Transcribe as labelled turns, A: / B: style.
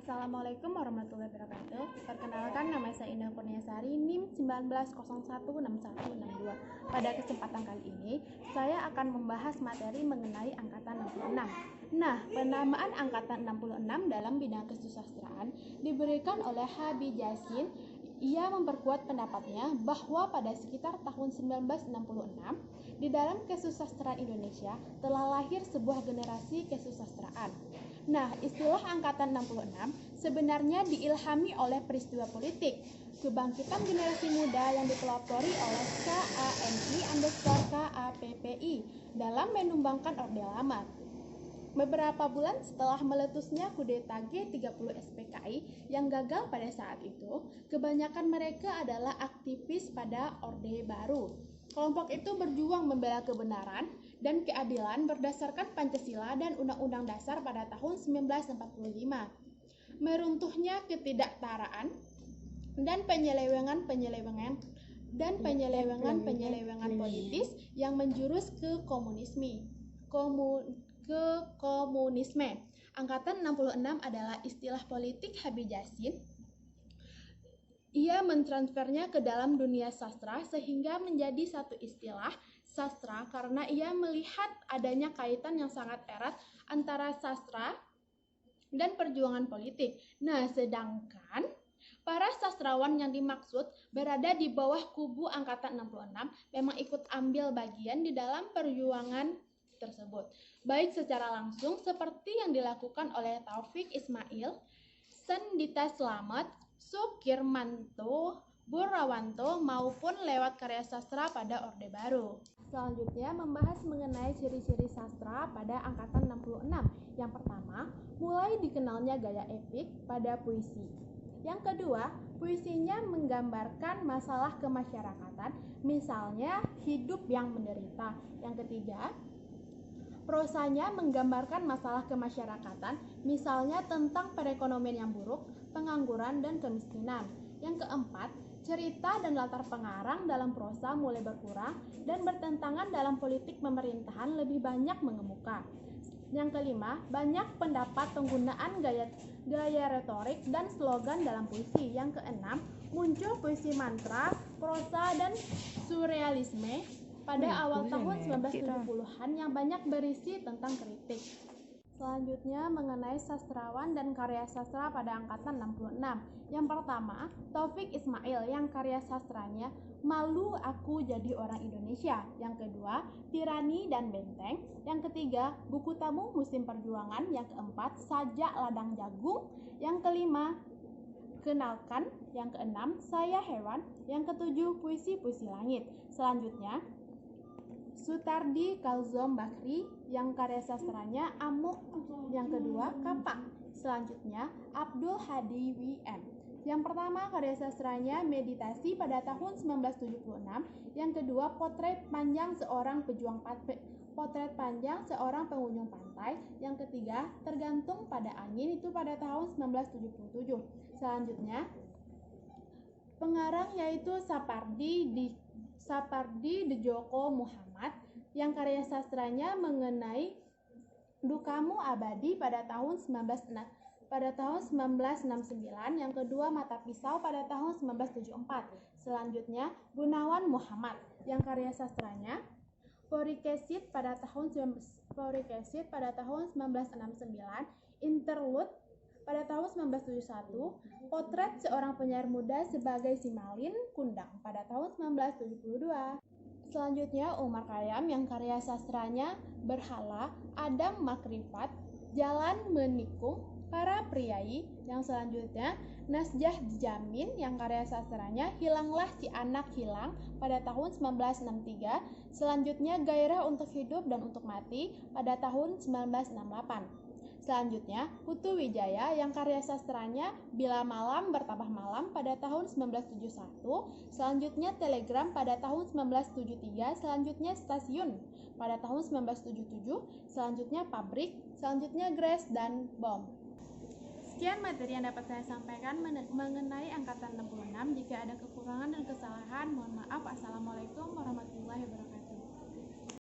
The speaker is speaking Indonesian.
A: Assalamualaikum warahmatullahi wabarakatuh. Perkenalkan, nama saya Indah Kurniasari, NIM 19016162. Pada kesempatan kali ini, saya akan membahas materi mengenai Angkatan 66. Nah, penamaan Angkatan 66 dalam bidang kesusastraan diberikan oleh Habib Yasin. Ia memperkuat pendapatnya bahwa pada sekitar tahun 1966, di dalam kesusastraan Indonesia telah lahir sebuah generasi kesusastraan. Nah, istilah Angkatan 66 sebenarnya diilhami oleh peristiwa politik kebangkitan generasi muda yang dipelopori oleh KANI_KAPPI dalam menumbangkan Orde Lama. Beberapa bulan setelah meletusnya kudeta G30 SPKI yang gagal pada saat itu, kebanyakan mereka adalah aktivis pada Orde Baru. Kelompok itu berjuang membela kebenaran dan keadilan berdasarkan Pancasila dan Undang-Undang Dasar pada tahun 1945. Meruntuhnya ketidaktaraan dan penyelewengan politis yang menjurus ke komunisme. Angkatan 66 adalah istilah politik Habib Yasin. Ia mentransfernya ke dalam dunia sastra sehingga menjadi satu istilah sastra karena ia melihat adanya kaitan yang sangat erat antara sastra dan perjuangan politik. Nah, sedangkan para sastrawan yang dimaksud berada di bawah kubu Angkatan 66 memang ikut ambil bagian di dalam perjuangan tersebut, baik secara langsung seperti yang dilakukan oleh Taufik Ismail, Sendita Slamet, Sukirmanto, Burawanto maupun lewat karya sastra pada Orde Baru. Selanjutnya membahas mengenai ciri-ciri sastra pada Angkatan 66. Yang pertama, mulai dikenalnya gaya epik pada puisi. Yang kedua, puisinya menggambarkan masalah kemasyarakatan, misalnya hidup yang menderita. Yang ketiga, prosanya menggambarkan masalah kemasyarakatan, misalnya tentang perekonomian yang buruk, pengangguran, dan kemiskinan. Yang keempat, cerita dan latar pengarang dalam prosa mulai berkurang dan bertentangan dalam politik pemerintahan lebih banyak mengemuka. Yang kelima, banyak pendapat penggunaan gaya retorik dan slogan dalam puisi. Yang keenam, muncul puisi mantra, prosa, dan surrealisme pada awal tahun 1970-an yang banyak berisi tentang kritik. Selanjutnya mengenai sastrawan dan karya sastra pada Angkatan 66. Yang pertama, Taufik Ismail yang karya sastranya Malu Aku Jadi Orang Indonesia. Yang kedua, Tirani dan Benteng. Yang ketiga, Buku Tamu Musim Perjuangan. Yang keempat, Sajak Ladang Jagung. Yang kelima, Kenalkan. Yang keenam, Saya Hewan. Yang ketujuh, Puisi-Puisi Langit. Selanjutnya, Sutardi Kalzom Bakri yang karya sastranya Amuk. Yang kedua, Kapak. Selanjutnya, Abdul Hadi WM. Yang pertama, karya sastranya Meditasi pada tahun 1976. Yang kedua, Potret Panjang Seorang Pengunjung Pantai. Yang ketiga, Tergantung Pada Angin, itu pada tahun 1977. Selanjutnya, pengarang yaitu Sapardi Djoko Muhammad yang karya sastranya mengenai Dukamu Abadi pada tahun 1969. Yang kedua, Mata Pisau pada tahun 1974. Selanjutnya, Gunawan Muhammad yang karya sastranya Porikesit pada tahun 1969, Interlude pada tahun 1971, Potret Seorang Penyair Muda sebagai Simalin Kundang pada tahun 1972. Selanjutnya, Umar Khayyam yang karya sastranya Berhala, Adam Makrifat, Jalan Menikung, Para Priai. Yang selanjutnya, Nasjah Jamin yang karya sastranya Hilanglah Si Anak Hilang pada tahun 1963. Selanjutnya, Gairah Untuk Hidup dan Untuk Mati pada tahun 1968. Selanjutnya, Putu Wijaya yang karya sastranya Bila Malam Bertambah Malam pada tahun 1971. Selanjutnya, Telegram pada tahun 1973. Selanjutnya, Stasiun pada tahun 1977. Selanjutnya, Pabrik. Selanjutnya, Grace dan Bom. Sekian materi yang dapat saya sampaikan mengenai Angkatan 66. Jika ada kekurangan dan kesalahan, mohon maaf. Assalamualaikum warahmatullahi wabarakatuh.